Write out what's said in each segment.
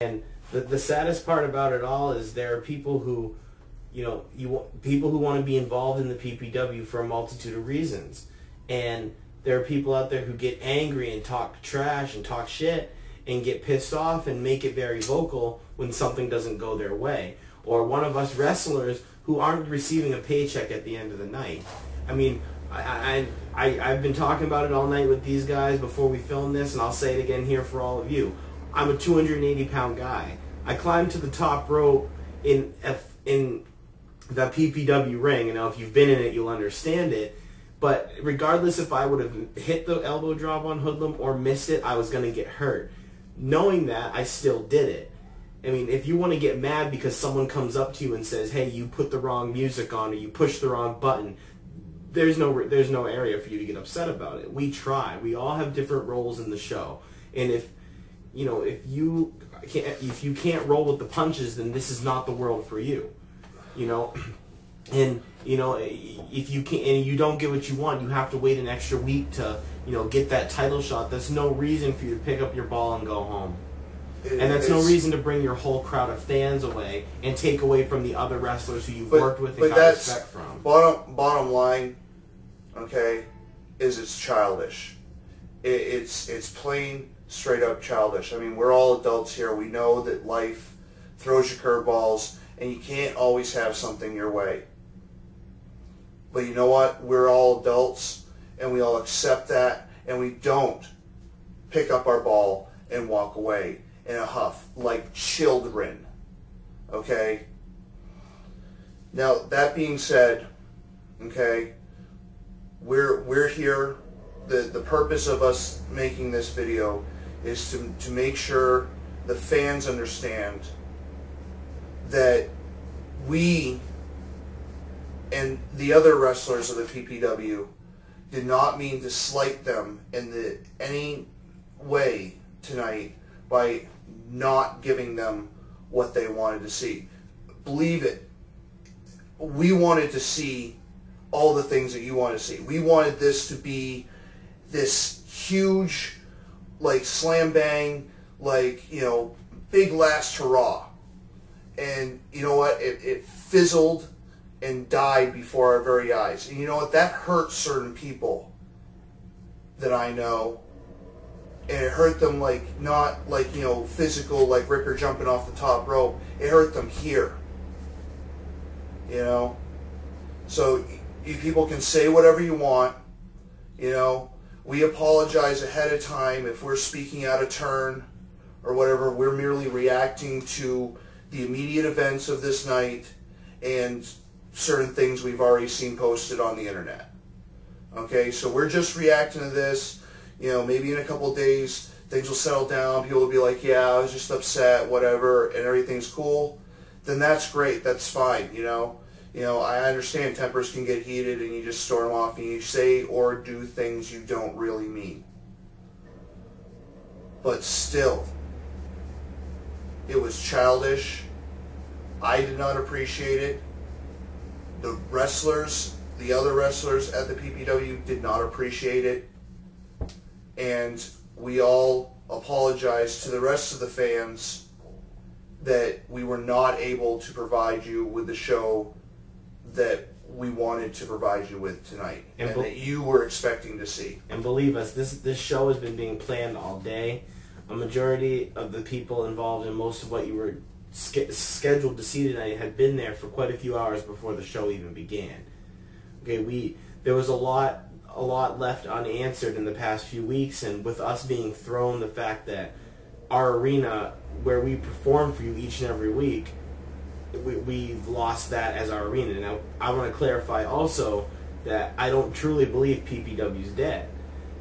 And the saddest part about it all is there are people who, people who want to be involved in the PPW for a multitude of reasons. And there are people out there who get angry and talk trash and talk shit and get pissed off and make it very vocal when something doesn't go their way. Or one of us wrestlers who aren't receiving a paycheck at the end of the night. I mean, I've been talking about it all night with these guys before we film this, and I'll say it again here for all of you. I'm a 280-pound guy. I climbed to the top rope in the PPW ring. You know, if you've been in it, you'll understand it. But regardless if I would have hit the elbow drop on Hoodlum or missed it, I was going to get hurt. Knowing that, I still did it. I mean, if you want to get mad because someone comes up to you and says, hey, you put the wrong music on or you pushed the wrong button, there's no area for you to get upset about it. We try. We all have different roles in the show. And if you can't roll with the punches, then this is not the world for you. And if you can't and you don't get what you want, you have to wait an extra week to get that title shot. That's no reason for you to pick up your ball and go home. And that's no reason to bring your whole crowd of fans away and take away from the other wrestlers who you've worked with and got respect from. Bottom line, okay, is it's childish. It's plain, straight up childish. I mean, we're all adults here. We know that life throws you curveballs, and you can't always have something your way. But you know what? We're all adults, and we all accept that, and we don't pick up our ball and walk away in a huff like children. Okay? Now, that being said, okay, we're here. The purpose of us making this video is to make sure the fans understand that we and the other wrestlers of the PPW did not mean to slight them in any way tonight by not giving them what they wanted to see. Believe it, we wanted to see all the things that you want to see. We wanted this to be this huge, like, slam bang, like, big last hurrah. And you know what? It fizzled and died before our very eyes. And you know what? That hurt certain people that I know. And it hurt them, like, not like, physical, like Ricker jumping off the top rope. It hurt them here. So you people can say whatever you want. We apologize ahead of time if we're speaking out of turn or whatever. We're merely reacting to the immediate events of this night and certain things we've already seen posted on the internet. Okay, so we're just reacting to this. Maybe in a couple of days things will settle down. People will be like, yeah, I was just upset, whatever, and everything's cool. Then that's great. That's fine. I understand tempers can get heated and you just storm off and you say or do things you don't really mean. But still, it was childish. I did not appreciate it. The other wrestlers at the PPW did not appreciate it. And we all apologize to the rest of the fans that we were not able to provide you with the show that we wanted to provide you with tonight and that you were expecting to see. And believe us, this show has been being planned all day. A majority of the people involved in most of what you were scheduled to see tonight had been there for quite a few hours before the show even began. Okay, there was a lot left unanswered in the past few weeks, and with us being thrown the fact that our arena, where we perform for you each and every week, we've lost that as our arena. Now, I want to clarify also that I don't truly believe PPW's dead.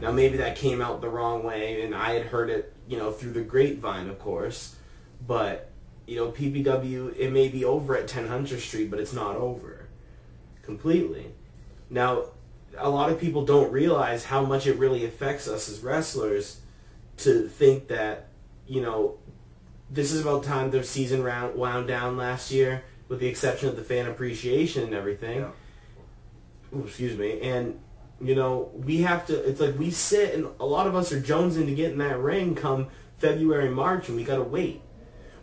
Now, maybe that came out the wrong way, and I had heard it, through the grapevine, of course. But, PPW, it may be over at 10 Hunter Street, but it's not over completely. Now, a lot of people don't realize how much it really affects us as wrestlers to think that, this is about time their season wound down last year, with the exception of the fan appreciation and everything. Yeah. Ooh, excuse me. And, we have to, it's like we sit, and a lot of us are jonesing to get in that ring come February, March, and we got to wait.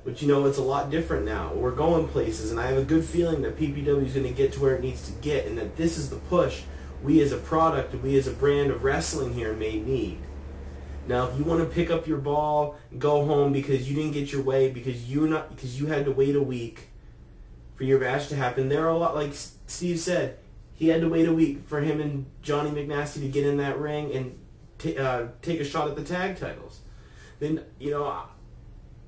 But you know, it's a lot different now. We're going places, and I have a good feeling that PPW is going to get to where it needs to get, and that this is the push we as a product, we as a brand of wrestling here may need. Now, if you want to pick up your ball and go home because you didn't get your way, because you had to wait a week for your match to happen, there are a lot, like Steve said, he had to wait a week for him and Johnny McNasty to get in that ring and take a shot at the tag titles. Then, you know,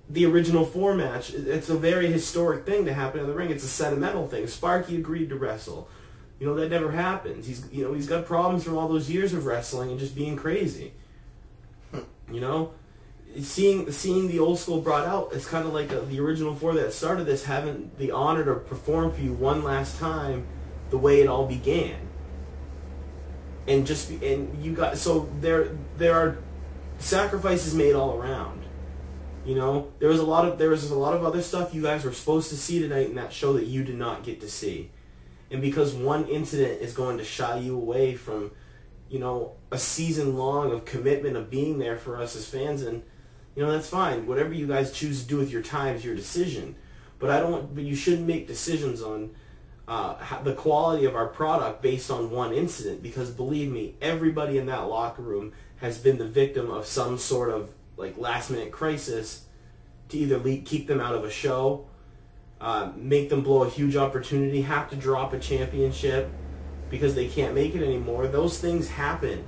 the original 4 match, it's a very historic thing to happen in the ring. It's a sentimental thing. Sparky agreed to wrestle. You know, that never happens. He's got problems from all those years of wrestling and just being crazy. You know, seeing the old school brought out, it's kind of like the original 4 that started this having the honor to perform for you one last time the way it all began. And you got, so there are sacrifices made all around. You know, there was a lot of other stuff you guys were supposed to see tonight in that show that you did not get to see. And because one incident is going to shy you away from, you know, a season long of commitment of being there for us as fans, and you know, that's fine. Whatever you guys choose to do with your time is your decision. But you shouldn't make decisions on the quality of our product based on one incident, because believe me, everybody in that locker room has been the victim of some sort of like last minute crisis to either keep them out of a show, make them blow a huge opportunity, have to drop a championship because they can't make it anymore. Those things happen.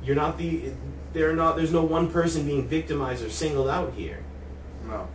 There's no one person being victimized or singled out here. No.